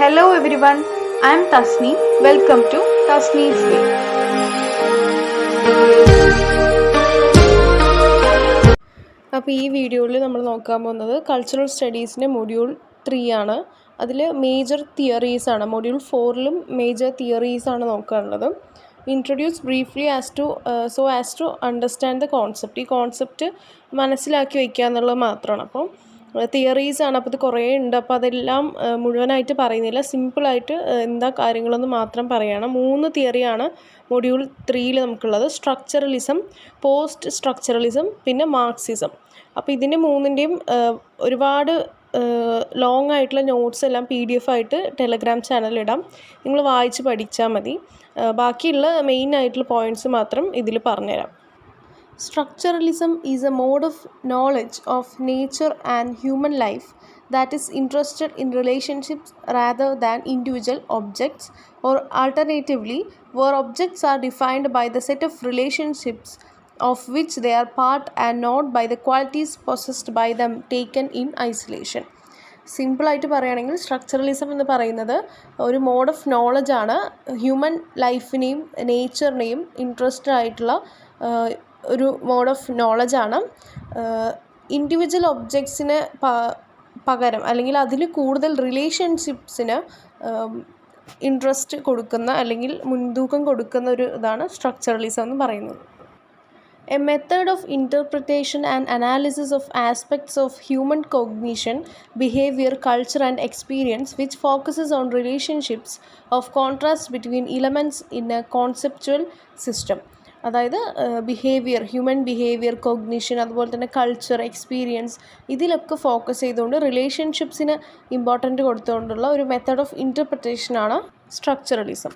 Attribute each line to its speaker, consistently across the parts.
Speaker 1: Hello everyone, I am Tasni. Welcome to Tasni's Way.
Speaker 2: അപ്പോൾ ഈ വീഡിയോയിൽ നമ്മൾ നോക്കാൻ പോകുന്നത് കൾച്ചറൽ സ്റ്റഡീസിൻ്റെ മൊഡ്യൂൾ 3 ആണ്. അതിൽ മേജർ തിയറീസ് ആണ്. മൊഡ്യൂൾ 4ലും മേജർ തിയറീസ് ആണ് നോക്കാനുള്ളത്. Introduce briefly as to understand the concept. ഈ കോൺസെപ്റ്റ് മനസ്സിലാക്കി വയ്ക്കുക എന്നുള്ളത് മാത്രമാണ്. അപ്പം തിയറീസ് ആണ്. അപ്പോൾ ഇത് കുറേ ഉണ്ട്. അപ്പോൾ അതെല്ലാം മുഴുവനായിട്ട് പറയുന്നില്ല. സിമ്പിളായിട്ട് എന്താ കാര്യങ്ങളെന്ന് മാത്രം പറയുകയാണ്. 3 തിയറിയാണ് മൊഡ്യൂൾ 3ൽ നമുക്കുള്ളത്. സ്ട്രക്ചറലിസം, പോസ്റ്റ് സ്ട്രക്ചറലിസം, പിന്നെ മാർക്സിസം. അപ്പോൾ ഇതിൻ്റെ മൂന്നിൻ്റെയും ഒരുപാട് ലോങ് ആയിട്ടുള്ള നോട്ട്സ് എല്ലാം PDF ആയിട്ട് ടെലഗ്രാം ചാനലിലിടാം. നിങ്ങൾ വായിച്ച് പഠിച്ചാൽ മതി. ബാക്കിയുള്ള മെയിൻ ആയിട്ടുള്ള പോയിൻറ്റ്സ് മാത്രം ഇതിൽ പറഞ്ഞുതരാം. Structuralism is a mode of knowledge of nature and human life that is interested in relationships rather than individual objects, or alternatively, where objects are defined by the set of relationships of which they are part and not by the qualities possessed by them taken in isolation. സിമ്പിളായിട്ട് പറയുകയാണെങ്കിൽ structuralism എന്ന് പറയുന്നത് ഒരു mode of നോളജാണ്. Human ലൈഫിനെയും നേച്ചറിനെയും interested ആയിട്ടുള്ള ഒരു mode of നോളജാണ്. Individual ഒബ്ജക്ട്സിന് പകരം അല്ലെങ്കിൽ അതിൽ കൂടുതൽ റിലേഷൻഷിപ്സിന് ഇൻട്രസ്റ്റ് കൊടുക്കുന്ന അല്ലെങ്കിൽ മുൻതൂക്കം കൊടുക്കുന്ന ഒരു ഇതാണ് സ്ട്രക്ചറലിസം എന്ന് പറയുന്നത്. A method of interpretation and analysis of aspects of human cognition, behavior, culture and experience which focuses on relationships of contrast between elements in a conceptual system. അതായത് ഹ്യൂമൻ ബിഹേവിയർ, കൊഗ്നിഷൻ, അതുപോലെ തന്നെ culture, experience, ഇതിലൊക്കെ focus ചെയ്തുകൊണ്ട് റിലേഷൻഷിപ്സിന് important കൊടുത്തുകൊണ്ടുള്ള ഒരു method of ഇൻ്റർപ്രിട്ടേഷനാണ് structuralism.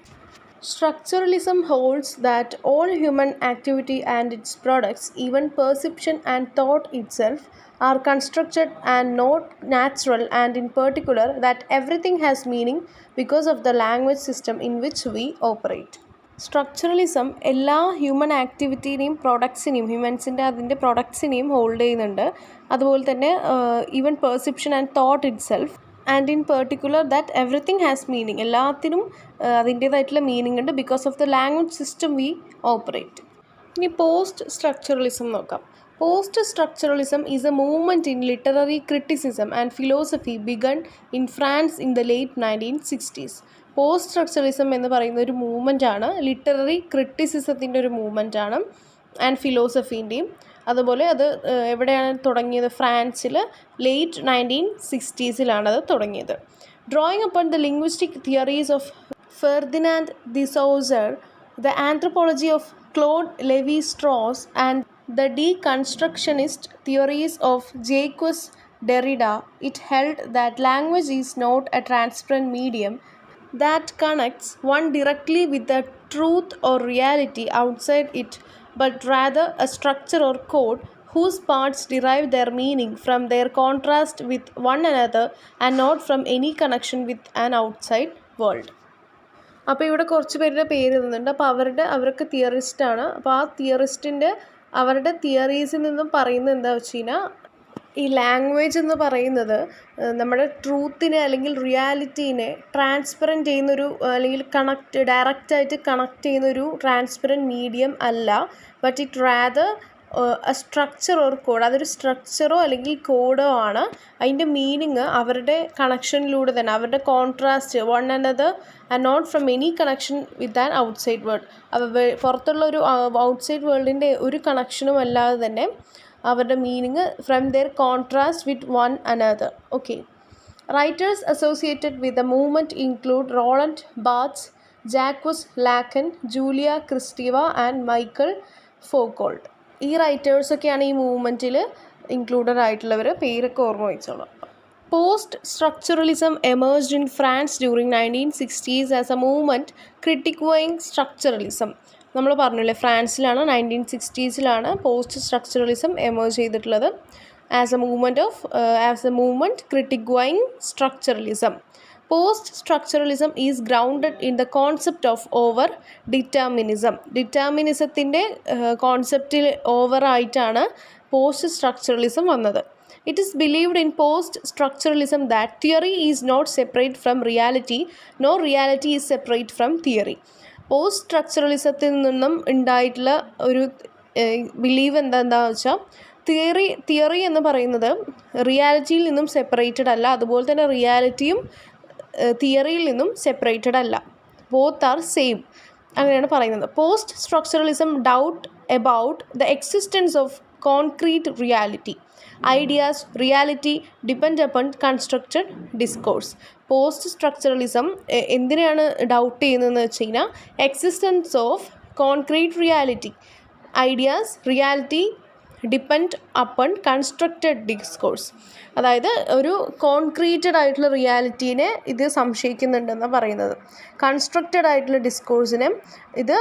Speaker 2: Structuralism holds that all human activity and its products, even perception and thought itself, are constructed and not natural, and in particular that everything has meaning because of the language system in which we operate. Structuralism എല്ലാ human ആക്ടിവിറ്റിനെയും പ്രൊഡക്ട്സിനെയും ഹ്യൂമൻസിൻ്റെ അതിൻ്റെ പ്രൊഡക്ട്സിനെയും hold ചെയ്യുന്നുണ്ട്. അതുപോലെ തന്നെ even perception and thought it self, and in particular that everything has meaning, എല്ലാത്തിനും അതിൻ്റേതായിട്ടുള്ള meaning ഉണ്ട് because of the language system we operate. ഇനി post structuralism നോക്കാം. Post structuralism is A movement in literary criticism and philosophy begun in France in the late 1960s. Post structuralism എന്ന് പറയുന്ന ഒരു മൂവ്മെൻറ്റാണ്. Literary ക്രിറ്റിസിസത്തിൻ്റെ ഒരു മൂവ്മെൻറ്റാണ് and ഫിലോസഫീൻ്റെയും. അതുപോലെ അത് എവിടെയാണ് തുടങ്ങിയത്? ഫ്രാൻസിൽ ലേറ്റ് 1960s അത് തുടങ്ങിയത്. Drawing upon the linguistic theories of Ferdinand de Saussure, the anthropology of Claude Levi Strauss and the deconstructionist theories of Jacques Derrida, it held that language is not a transparent medium that connects one directly with the truth or reality outside it, but rather a structure or code whose parts derive their meaning from their contrast with one another and not from any connection with an outside world. അപ്പോൾ ഇവിടെ കുറച്ച് പേരുടെ പേര് തന്നിട്ടുണ്ട്. അപ്പോൾ അവരൊക്കെ തിയറിസ്റ്റാണ്. അപ്പോൾ ആ തിയറിസ്റ്റിൻ്റെ അവരുടെ തിയറീസിൽ നിന്നും പറയുന്നത് എന്താ വെച്ച് കഴിഞ്ഞാൽ, ഈ ലാംഗ്വേജ് എന്ന് പറയുന്നത് നമ്മുടെ ട്രൂത്തിനെ അല്ലെങ്കിൽ റിയാലിറ്റീനെ ട്രാൻസ്പെറൻറ്റ് ചെയ്യുന്നൊരു അല്ലെങ്കിൽ ഡയറക്റ്റായിട്ട് കണക്ട് ചെയ്യുന്നൊരു ട്രാൻസ്പെറൻറ്റ് മീഡിയം അല്ല, but it rather A structure or code. അതൊരു സ്ട്രക്ചറോ അല്ലെങ്കിൽ കോഡോ ആണ്. അതിൻ്റെ മീനിങ് അവരുടെ കണക്ഷനിലൂടെ തന്നെ, അവരുടെ contrast one another and not from any connection with an outside world. പുറത്തുള്ള ഒരു ഔട്ട്സൈഡ് വേൾഡിൻ്റെ ഒരു കണക്ഷനും അല്ലാതെ തന്നെ അവരുടെ meaning from their contrast with one another. Okay. Writers associated with the movement include Roland Barthes, Jacques Lacan, Julia Kristeva and Michel Foucault. ഈ റൈറ്റേഴ്സൊക്കെയാണ് ഈ മൂവ്മെൻറ്റിൽ ഇൻക്ലൂഡഡ് ആയിട്ടുള്ളവർ. പേരൊക്കെ ഓർമ്മ വെച്ചോളാം. Post structuralism emerged in France during 1960s as a movement critiquing structuralism. നമ്മൾ പറഞ്ഞില്ലേ, ഫ്രാൻസിലാണ് 1960s പോസ്റ്റ് സ്ട്രക്ചറലിസം എമേർജ് ചെയ്തിട്ടുള്ളത് as a movement critiquing structuralism. Post structuralism is grounded in the concept of over determinism. ഡിറ്റർമിനിസത്തിൻ്റെ കോൺസെപ്റ്റിൽ ഓവറായിട്ടാണ് post structuralism വന്നത്. It is believed in post structuralism that theory is not separate from reality, no reality is separate from theory. Post സ്ട്രക്ചറലിസത്തിൽ നിന്നും ഉണ്ടായിട്ടുള്ള ഒരു believe എന്താണെന്ന് വെച്ചാൽ തിയറി എന്ന് പറയുന്നത് റിയാലിറ്റിയിൽ നിന്നും സെപ്പറേറ്റഡ് അല്ല, അതുപോലെ തന്നെ റിയാലിറ്റിയും തിയറിയിൽ നിന്നും സെപ്പറേറ്റഡ് അല്ല, ബോത്ത് ആർ സെയിം അങ്ങനെയാണ് പറയുന്നത്. Post structuralism doubt about the existence of concrete reality. Ideas reality depend upon constructed discourse. Post structuralism എന്തിനാണ് ഡൗട്ട് ചെയ്യുന്നതെന്ന് വെച്ച് കഴിഞ്ഞാൽ existence of concrete reality, ideas reality depend upon constructed discourse. അതായത് ഒരു concreted ആയിട്ടുള്ള റിയാലിറ്റീനെ ഇത് സംശയിക്കുന്നുണ്ടെന്നാണ് പറയുന്നത്. കൺസ്ട്രക്റ്റഡ് ആയിട്ടുള്ള ഡിസ്കോഴ്സിനെ, ഇത്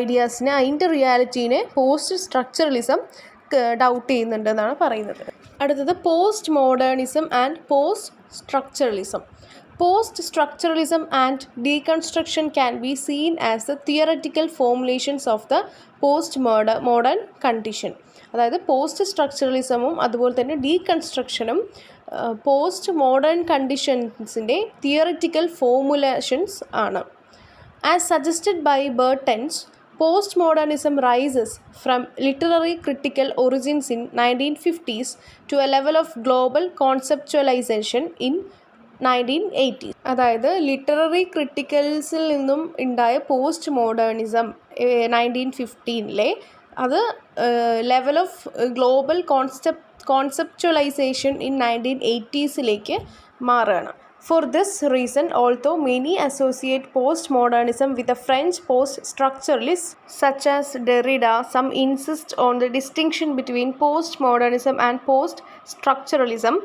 Speaker 2: ഐഡിയാസിനെ, അതിൻ്റെ റിയാലിറ്റീനെ പോസ്റ്റ് സ്ട്രക്ചറലിസം ഡൗട്ട് ചെയ്യുന്നുണ്ടെന്നാണ് പറയുന്നത്. അടുത്തത് post modernism and post structuralism. Post structuralism and deconstruction can be seen as the theoretical formulations of the post modern condition. അതായത് പോസ്റ്റ് സ്ട്രക്ചറലിസമും അതുപോലെ തന്നെ ഡീകൺസ്ട്രക്ഷനും പോസ്റ്റ് മോഡേൺ കണ്ടീഷൻസിൻ്റെ തിയററ്റിക്കൽ ഫോർമുലേഷൻസ് ആണ്. As suggested by Bertens, postmodernism rises from literary critical origins in 1950s to a level of global conceptualization in 1980s. അതായത് literary ക്രിട്ടിക്കൽസിൽ നിന്നും ഉണ്ടായ പോസ്റ്റ് മോഡേണിസം 1915 അത് level of global conceptualization in 1980s മാറുകയാണ്. For this reason, although many associate postmodernism with the French post-structuralists such as Derrida, some insist on the distinction between postmodernism and post-structuralism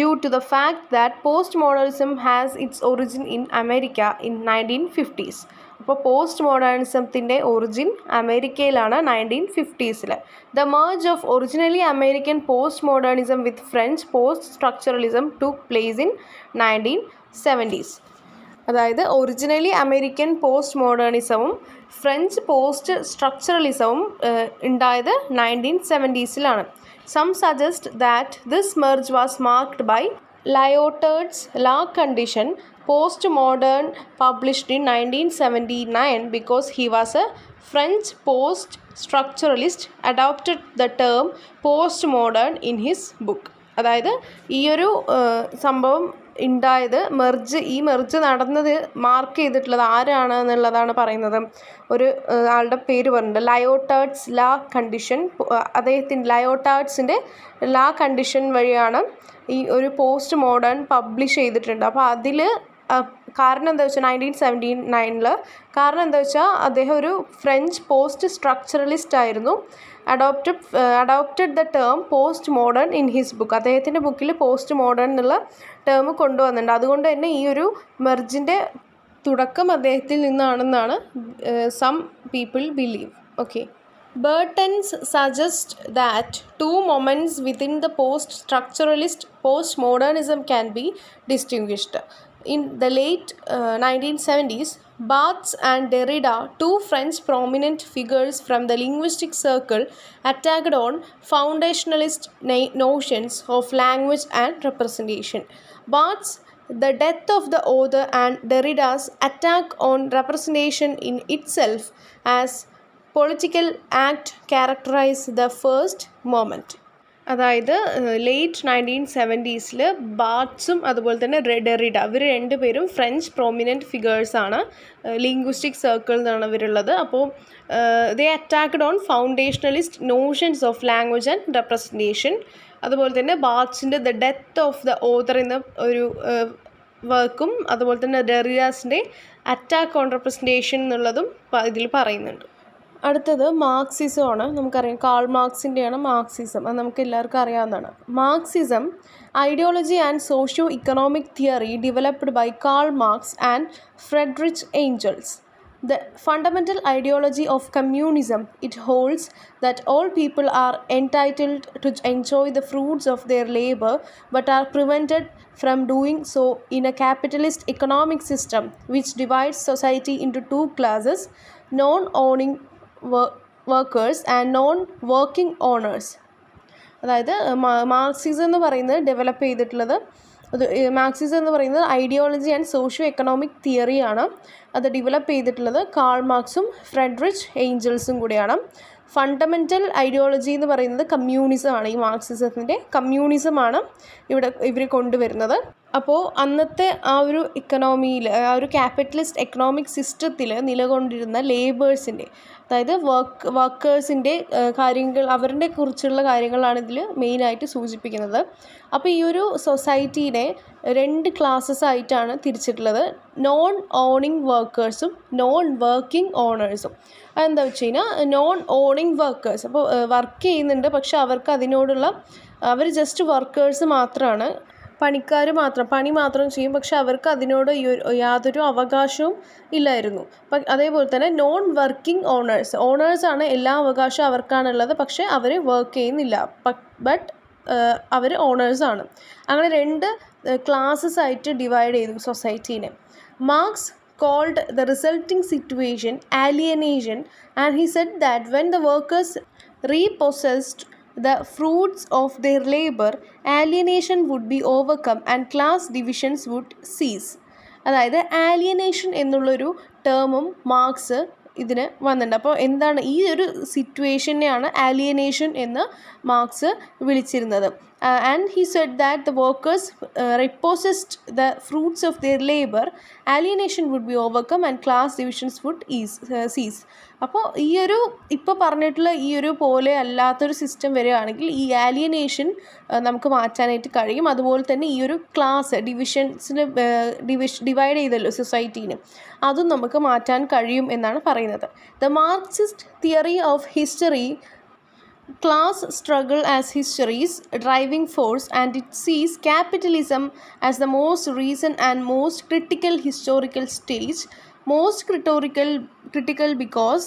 Speaker 2: due to the fact that postmodernism has its origin in America in 1950s. അപ്പോൾ post മോഡേണിസത്തിൻ്റെ origin അമേരിക്കയിലാണ് 1950s. The merge of originally American postmodernism with French post-structuralism took place in 1970s. അതായത് originally American post മോഡേണിസവും French post സ്ട്രക്ചറലിസവും ഉണ്ടായത് 1970s. Some suggest that this merge was marked by Lyotard's law condition, post-modern, published in 1979, because he was a French post-structuralist, adopted the term post-modern in his book. അതായത് ഈ ഒരു സംഭവം ഉണ്ടായത് ഈ merge നടന്നത് mark ചെയ്തിട്ടുള്ളത് ആരാണ് എന്നുള്ളതാണ് പറയുന്നത്. ഒരു ആളുടെ പേര് പറഞ്ഞിട്ടുണ്ട്, ലയോട്ടാർഡ്സ് ലാ കണ്ടീഷൻ. ലയോട്ടാർഡ്സിൻ്റെ ലാ കണ്ടീഷൻ വഴിയാണ് ഈ ഒരു പോസ്റ്റ് മോഡേൺ പബ്ലിഷ് ചെയ്തിട്ടുണ്ട്. അപ്പോൾ അതിൽ കാരണം എന്താ വെച്ചാൽ 1979 കാരണം എന്താ വെച്ചാൽ അദ്ദേഹം ഒരു ഫ്രഞ്ച് പോസ്റ്റ് സ്ട്രക്ചറലിസ്റ്റ് ആയിരുന്നു. Adopted the term post modern in his book. അദ്ദേഹത്തിൻ്റെ ബുക്കിൽ പോസ്റ്റ് മോഡേൺ എന്നുള്ള ടേം കൊണ്ടുവന്നിട്ടുണ്ട്. അതുകൊണ്ട് തന്നെ ഈ ഒരു മെർജിൻ്റെ തുടക്കം അദ്ദേഹത്തിൽ നിന്നാണെന്നാണ് some people believe. Okay. Burtons suggest that two moments within the post-structuralist postmodernism can be distinguished. In the late 1970s, Barthes and Derrida, two French prominent figures from the linguistic circle, attacked on foundationalist notions of language and representation. Barthes' The Death of the Author and Derrida's attack on representation in itself as political act characterise the first moment. അതായത് late 1970s ബാർട്സും അതുപോലെ തന്നെ Derrida, ഇവർ രണ്ടുപേരും French prominent ഫിഗേഴ്സാണ്. Linguistic സർക്കിളിൽ നിന്നാണ് ഇവരുള്ളത്. അപ്പോൾ they attacked on foundationalist notions of language and representation. അതുപോലെ തന്നെ ബാർട്സിൻ്റെ the death of the author എന്ന ഒരു വർക്കും അതുപോലെ തന്നെ ഡെറിഡാസിൻ്റെ അറ്റാക്ക് ഓൺ റെപ്രസെൻറ്റേഷൻ എന്നുള്ളതും ഇതിൽ പറയുന്നുണ്ട്. അടുത്തത് മാർക്സിസമാണ്. നമുക്കറിയാം കാൾ മാർക്സിൻ്റെയാണ് മാർക്സിസം. അത് നമുക്ക് എല്ലാവർക്കും അറിയാവുന്നതാണ്. Marxism, ideology and socio economic theory developed by Karl Marx and Friedrich Engels. The fundamental ideology of communism, it holds that all people are entitled to enjoy the fruits of their labor but are prevented from doing so in a capitalist economic system which divides society into two classes, non-owning workers and non-working owners. അതായത് Marxism എന്ന് പറയുന്നത് develop ചെയ്തിട്ടുള്ളത് Marxism എന്ന് പറയുന്നത് ideology and socio economic തിയറിയാണ്. അത് develop ചെയ്തിട്ടുള്ളത് call മാർക്സും Friedrich ഏഞ്ചൽസും കൂടിയാണ്. Fundamental ideology എന്ന് പറയുന്നത് കമ്മ്യൂണിസമാണ്. ഈ മാർക്സിസത്തിൻ്റെ കമ്മ്യൂണിസമാണ് ഇവർ കൊണ്ടുവരുന്നത്. അപ്പോൾ അന്നത്തെ ആ ഒരു ഇക്കണോമിയിൽ, ആ ഒരു ക്യാപിറ്റലിസ്റ്റ് എക്കണോമിക് സിസ്റ്റത്തിൽ നിലകൊണ്ടിരുന്ന ലേബേഴ്സിൻ്റെ, അതായത് വർക്കേഴ്സിൻ്റെ കാര്യങ്ങൾ, അവരുടെ കുറിച്ചുള്ള കാര്യങ്ങളാണ് ഇതിൽ മെയിനായിട്ട് സൂചിപ്പിക്കുന്നത്. അപ്പോൾ ഈ ഒരു സൊസൈറ്റീനെ 2 ക്ലാസ്സസ് ആയിട്ടാണ് തിരിച്ചിട്ടുള്ളത്. നോൺ ഓണിങ് വർക്കേഴ്സും നോൺ വർക്കിംഗ് ഓണേഴ്സും. അതെന്താ വെച്ച് കഴിഞ്ഞാൽ നോൺ ഓണിങ് വർക്കേഴ്സ്, അപ്പോൾ വർക്ക് ചെയ്യുന്നുണ്ട്, പക്ഷെ അവർക്ക് അതിനോടുള്ള, അവർ ജസ്റ്റ് വർക്കേഴ്സ് മാത്രമാണ്, പണിക്കാർ മാത്രം, പണി മാത്രം ചെയ്യും, പക്ഷെ അവർക്ക് അതിനോട് യാതൊരു അവകാശവും ഇല്ലായിരുന്നു. അതേപോലെ തന്നെ നോൺ വർക്കിംഗ് ഓണേഴ്സാണ്, എല്ലാ അവകാശവും അവർക്കാണുള്ളത്, പക്ഷേ അവർ വർക്ക് ചെയ്യുന്നില്ല, ബട്ട് അവർ ഓണേഴ്സാണ്. അങ്ങനെ 2 ക്ലാസ്സസ് ആയിട്ട് ഡിവൈഡ് ചെയ്തു സൊസൈറ്റീനെ. Marx called the resulting situation alienation, and he said that when the workers repossessed the fruits of their labor, alienation would be overcome and class divisions would cease. അതായത് ആലിയനേഷൻ എന്നുള്ളൊരു ടേമും marks ഇതിന് വന്നിട്ടുണ്ട്. അപ്പോൾ എന്താണ് ഈ ഒരു സിറ്റുവേഷനെയാണ് ആലിയനേഷൻ എന്ന് മാർക്സ് വിളിച്ചിരുന്നത്. And he said that the workers repossessed the fruits of their labor, alienation would be overcome and class divisions would cease. അപ്പോൾ ഈ ഒരു ഇപ്പോൾ പറഞ്ഞിട്ടുള്ള ഈ ഒരു പോലെ അല്ലാത്തൊരു സിസ്റ്റം വരികയാണെങ്കിൽ ഈ ആലിയനേഷൻ നമുക്ക് മാറ്റാനായിട്ട് കഴിയും. അതുപോലെ തന്നെ ഈ ഒരു ക്ലാസ് ഡിവിഷൻസിന് ഡിവൈഡ് ചെയ്തല്ലോ സൊസൈറ്റീനെ, അതും നമുക്ക് മാറ്റാൻ കഴിയും എന്നാണ് പറയുന്നത്. The Marxist theory of history class struggle as history's driving force, and it sees capitalism as the most recent and most critical historical stage. Most critical because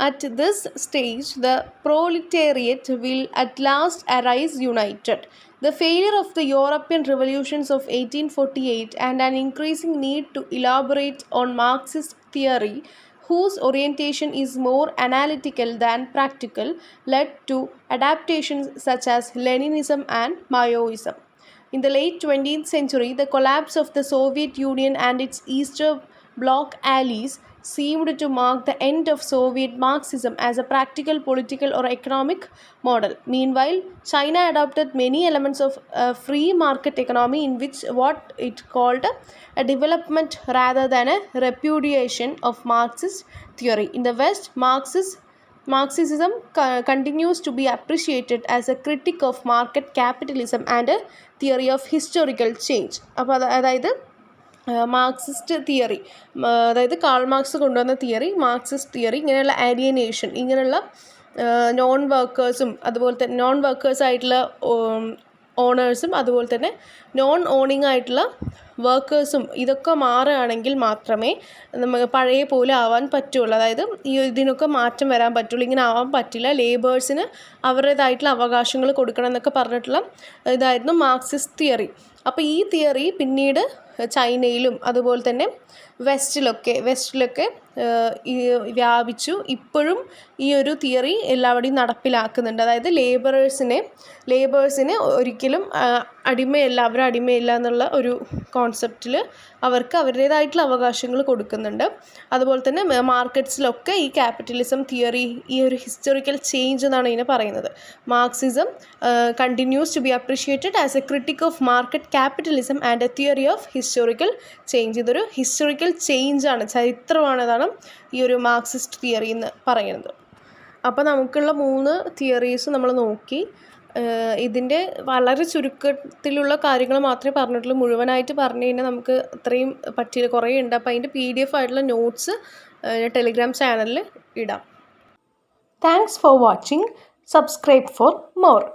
Speaker 2: at this stage the proletariat will at last arise united. The failure of the European revolutions of 1848 and an increasing need to elaborate on Marxist theory, whose orientation is more analytical than practical, led to adaptations such as Leninism and Maoism. In the late 20th century, the collapse of the Soviet Union and its Eastern Bloc allies seemed to mark the end of Soviet Marxism as a practical political or economic model. Meanwhile, China adopted many elements of a free market economy, in which what it called a development rather than a repudiation of Marxist theory. In the West, Marxism continues to be appreciated as a critic of market capitalism and a theory of historical change. അപ്പോൾ അതായത് Marxist theory, അതായത് Karl Marx കൊണ്ടുവന്ന theory, Marxist theory, ഇങ്ങനെയുള്ള ആലിയനേഷൻ, ഇങ്ങനെയുള്ള non വർക്കേഴ്സും അതുപോലെ തന്നെ non വർക്കേഴ്സായിട്ടുള്ള ഓണേഴ്സും അതുപോലെ തന്നെ നോൺ ഓണിങ് ആയിട്ടുള്ള വർക്കേഴ്സും ഇതൊക്കെ മാറുകയാണെങ്കിൽ മാത്രമേ നമുക്ക് പഴയ പോലെ ആവാൻ പറ്റുള്ളൂ. അതായത് ഇതിനൊക്കെ മാറ്റം വരാൻ പറ്റുള്ളൂ. ഇങ്ങനെ ആവാൻ പറ്റില്ല. ലേബേഴ്സിന് അവരുടേതായിട്ടുള്ള അവകാശങ്ങൾ കൊടുക്കണം എന്നൊക്കെ പറഞ്ഞിട്ടുള്ള ഇതായിരുന്നു മാർക്സിസ്റ്റ് തിയറി. അപ്പോൾ ഈ തിയറി പിന്നീട് ചൈനയിലും അതുപോലെ തന്നെ വെസ്റ്റിലൊക്കെ വ്യാപിച്ചു. ഇപ്പോഴും ഈ ഒരു തിയറി എല്ലാവരുടെയും നടപ്പിലാക്കുന്നുണ്ട്. അതായത് ലേബേഴ്സിന് ഒരിക്കലും അവരെ അടിമയല്ല എന്നുള്ള ഒരു കോൺസെപ്റ്റിൽ അവർക്ക് അവരുടേതായിട്ടുള്ള അവകാശങ്ങൾ കൊടുക്കുന്നുണ്ട്. അതുപോലെ തന്നെ മാർക്കറ്റ്സിലൊക്കെ ഈ ക്യാപിറ്റലിസം തിയറി, ഈ ഒരു ഹിസ്റ്റോറിക്കൽ ചേഞ്ച് എന്നാണ് ഇതിനെ പറയുന്നത്. Marxism continues to be appreciated as a critic of market capitalism and a theory of historical change. ഇതൊരു ഹിസ്റ്റോറിക്കൽ ചേഞ്ചാണ്, ചരിത്രമാണതാണ് ഈ ഒരു മാർക്സിസ്റ്റ് തിയറി എന്ന് പറയുന്നത്. അപ്പോൾ നമുക്കുള്ള 3 തിയറീസ് നമ്മൾ നോക്കി. ഇതിൻ്റെ വളരെ ചുരുക്കത്തിലുള്ള കാര്യങ്ങൾ മാത്രമേ പറഞ്ഞിട്ടുള്ളൂ. മുഴുവനായിട്ട് പറഞ്ഞു കഴിഞ്ഞാൽ നമുക്ക് അത്രയും പറ്റില്ല, കുറേ ഉണ്ട്. അപ്പോൾ അതിൻ്റെ PDF ആയിട്ടുള്ള നോട്ട്സ് ടെലിഗ്രാം ചാനലിൽ ഇടാം.
Speaker 1: Thanks for watching. Subscribe for more.